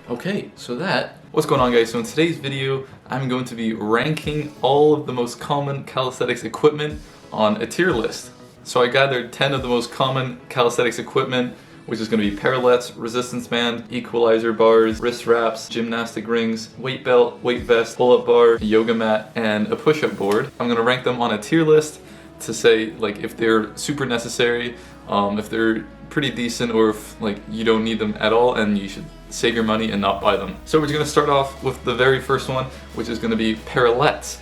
Okay, what's going on, guys? So in today's video, I'm going to be ranking all of the most common calisthenics equipment on a tier list. So I gathered 10 of the most common calisthenics equipment, which is going to be parallettes, resistance band, equalizer bars, wrist wraps, gymnastic rings, weight belt, weight vest, pull-up bar, a yoga mat, and a push-up board. I'm going to rank them on a tier list to say like if they're super necessary, if they're pretty decent, or if like you don't need them at all and you should save your money and not buy them. So we're going to start off with the very first one, which is going to be parallettes.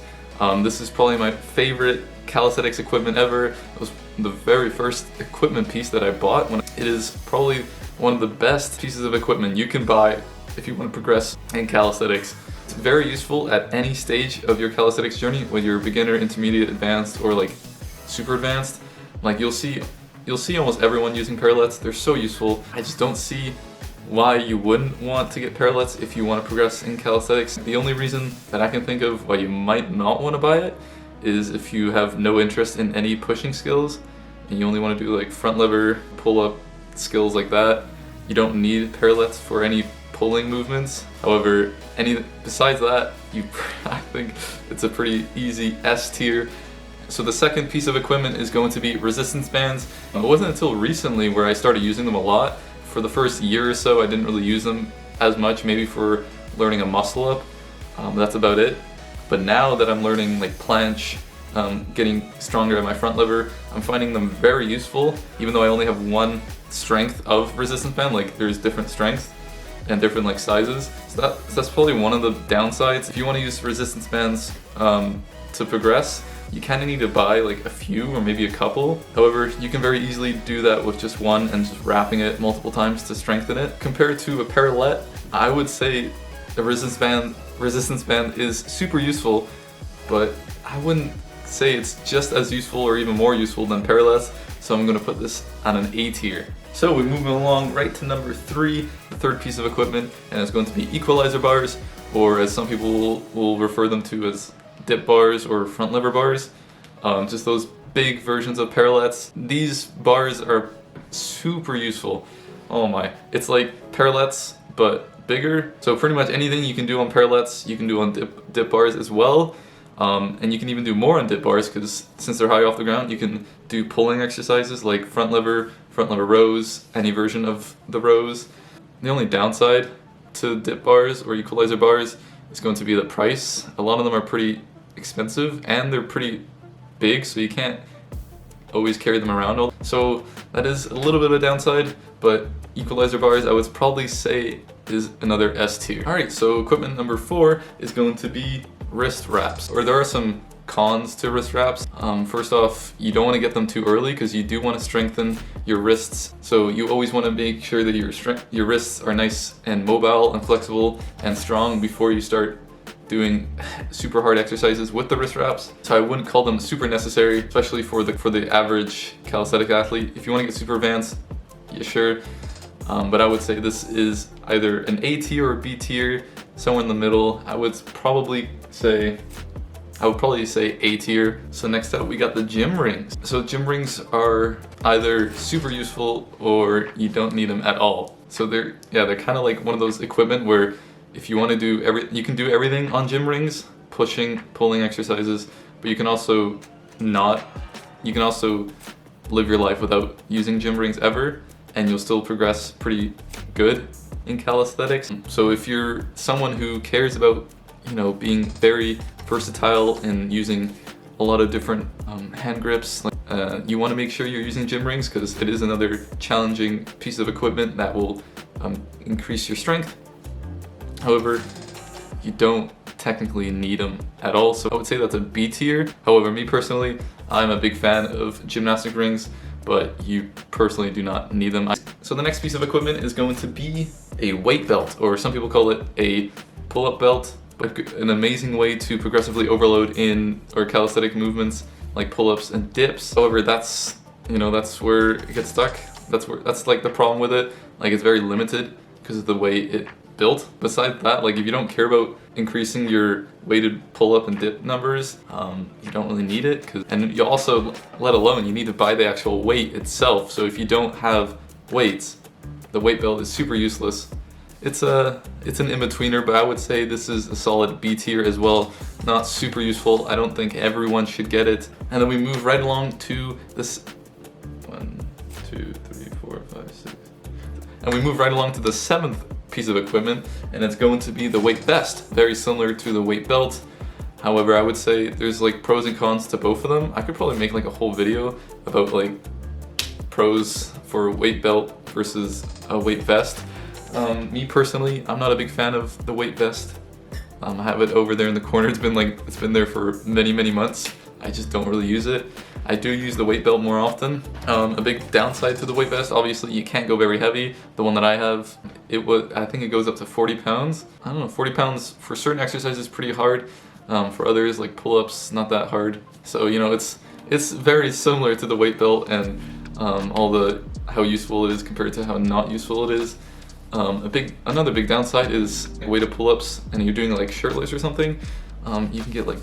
This is probably my favorite calisthenics equipment ever. It was the very first equipment piece that I bought. It is probably one of the best pieces of equipment you can buy if you want to progress in calisthenics. It's very useful at any stage of your calisthenics journey, whether you're beginner, intermediate, advanced, or like super advanced. Like you'll see almost everyone using parallettes. They're so useful. I just don't see why you wouldn't want to get parallettes if you want to progress in calisthenics. The only reason that I can think of why you might not want to buy it is if you have no interest in any pushing skills and you only want to do like front lever, pull-up skills like that. You don't need parallettes for any pulling movements. However, besides that, I think it's a pretty easy S tier. So the second piece of equipment is going to be resistance bands. It wasn't until recently where I started using them a lot. For the first year or so, I didn't really use them as much, maybe for learning a muscle up. That's about it. But now that I'm learning like planche, getting stronger at my front lever, I'm finding them very useful, even though I only have one strength of resistance band. Like there's different strengths and different like sizes. So that's probably one of the downsides. If you want to use resistance bands to progress, you kind of need to buy like a few or maybe a couple. However, you can very easily do that with just one and just wrapping it multiple times to strengthen it. Compared to a parallette, I would say a resistance band is super useful, but I wouldn't say it's just as useful or even more useful than parallettes, so I'm going to put this on an A tier. So we're moving along right to number 3, the third piece of equipment, and it's going to be equalizer bars, or as some people will refer them to as dip bars or front lever bars. Just those big versions of parallettes. These bars are super useful. Oh my, it's like parallettes but bigger. So pretty much anything you can do on parallettes, you can do on dip bars as well. And you can even do more on dip bars, because since they're high off the ground, you can do pulling exercises like front lever rows, any version of the rows. The only downside to dip bars or equalizer bars is going to be the price. A lot of them are pretty expensive and they're pretty big, so you can't always carry them around. So that is a little bit of a downside, but equalizer bars I would probably say is another S tier. Alright, so equipment number 4 is going to be wrist wraps. Or there are some cons to wrist wraps. First off, you don't want to get them too early because you do want to strengthen your wrists. So you always want to make sure that your wrists are nice and mobile and flexible and strong before you start doing super hard exercises with the wrist wraps. So I wouldn't call them super necessary, especially for the average calisthenic athlete. If you want to get super advanced, yeah, sure. But I would say this is either an A tier or B tier, somewhere in the middle. I would probably say A tier. So next up we got the gym rings. So gym rings are either super useful or you don't need them at all. So they're kind of like one of those equipment where if you want to do you can do everything on gym rings, pushing, pulling exercises, but you can also live your life without using gym rings ever, and you'll still progress pretty good in calisthenics. So if you're someone who cares about, being very versatile and using a lot of different hand grips, you want to make sure you're using gym rings, because it is another challenging piece of equipment that will increase your strength. However, you don't technically need them at all, so I would say that's a B tier. However, me personally, I'm a big fan of gymnastic rings, but you personally do not need them. So the next piece of equipment is going to be a weight belt, or some people call it a pull-up belt, but an amazing way to progressively overload in or calisthenic movements like pull-ups and dips. However, that's where it gets stuck. That's like the problem with it. Like it's very limited because of the way it built. Besides that, like if you don't care about increasing your weighted pull-up and dip numbers, you don't really need it. And you also, let alone, you need to buy the actual weight itself. So if you don't have weights, the weight belt is super useless. it's an in-betweener, but I would say this is a solid B tier as well. Not super useful. I don't think everyone should get it. And then we move right along to this 1, 2, 3, 4, 5, 6. And we move right along to the 7th piece of equipment, and it's going to be the weight vest. Very similar to the weight belt. However, I would say there's like pros and cons to both of them. I could probably make like a whole video about like pros for a weight belt versus a weight vest. Me personally, I'm not a big fan of the weight vest. I have it over there in the corner. It's been there for many months. I just don't really use it. I do use the weight belt more often. A big downside to the weight vest, obviously you can't go very heavy. The one that I have, I think it goes up to 40 pounds. I don't know, 40 pounds for certain exercises is pretty hard. For others, like pull-ups, not that hard. So, you know, it's very similar to the weight belt and how useful it is compared to how not useful it is. Another big downside is weighted pull-ups, and you're doing like shirtless or something. You can get like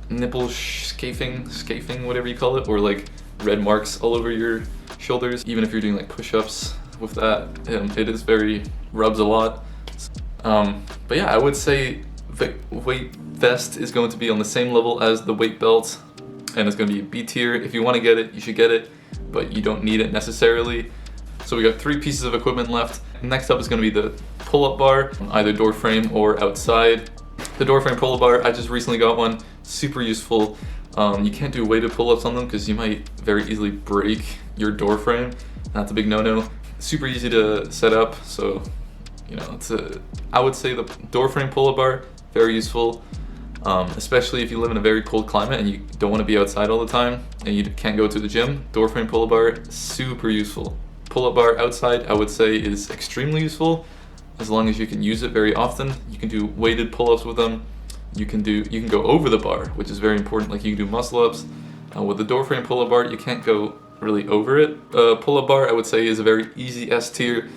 nipple scafing, whatever you call it, or like red marks all over your shoulders. Even if you're doing like push-ups with that, it rubs a lot. But yeah, I would say the weight vest is going to be on the same level as the weight belt, and it's going to be B tier. If you want to get it, you should get it, but you don't need it necessarily. So we got 3 pieces of equipment left. Next up is going to be the pull-up bar, either door frame or outside. The door frame pull-up bar, I just recently got one. Super useful. You can't do weighted pull-ups on them because you might very easily break your door frame. That's a big no-no. Super easy to set up, so you know, I would say the door frame pull-up bar, very useful. Especially if you live in a very cold climate and you don't want to be outside all the time and you can't go to the gym. Door frame pull-up bar, super useful. Pull-up bar outside, I would say, is extremely useful as long as you can use it very often. You can do weighted pull-ups with them. You can go over the bar, which is very important. Like you can do muscle-ups. With the door frame pull-up bar, you can't go really over it. Pull-up bar, I would say, is a very easy S tier.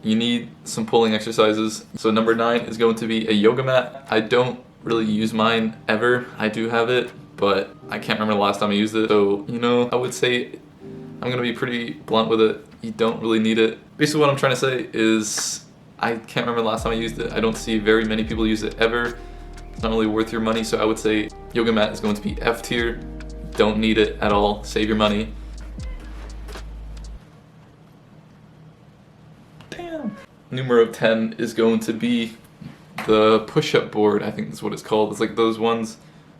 You need some pulling exercises. So number 9 is going to be a yoga mat. I don't really use mine ever. I do have it, but I can't remember the last time I used it. So, you know, I would say I'm gonna be pretty blunt with it. You don't really need it. Basically what I'm trying to say is I can't remember the last time I used it. I don't see very many people use it ever. It's not really worth your money, so I would say yoga mat is going to be F tier. Don't need it at all. Save your money. Damn. Numero 10 is going to be the push-up board. I think that's what it's called. It's like those ones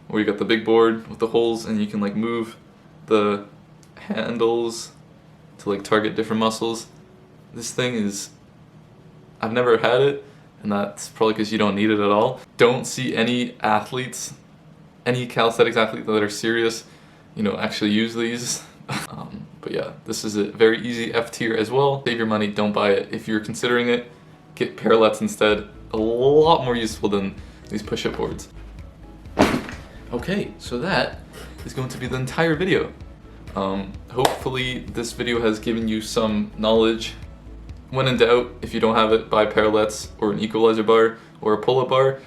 where you got the big board with the holes and you can like move the handles to like target different muscles. This thing is, I've never had it, and that's probably because you don't need it at all. Don't see any athletes, any calisthenics athlete that are serious, you know, actually use these. But yeah, this is a very easy F tier as well. Save your money, don't buy it. If you're considering it, get Parallettes instead. A lot more useful than these push-up boards. Okay, so that is going to be the entire video. Hopefully this video has given you some knowledge. When in doubt, if you don't have it, buy Parallettes or an Equalizer bar or a pull-up bar.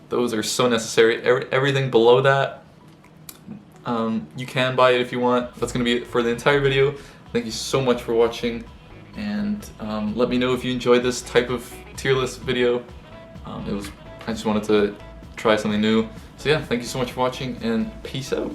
Those are so necessary. Everything below that, you can buy it if you want. That's going to be it for the entire video. Thank you so much for watching, and let me know if you enjoyed this type of tier list video. I just wanted to try something new. So yeah, thank you so much for watching, and peace out.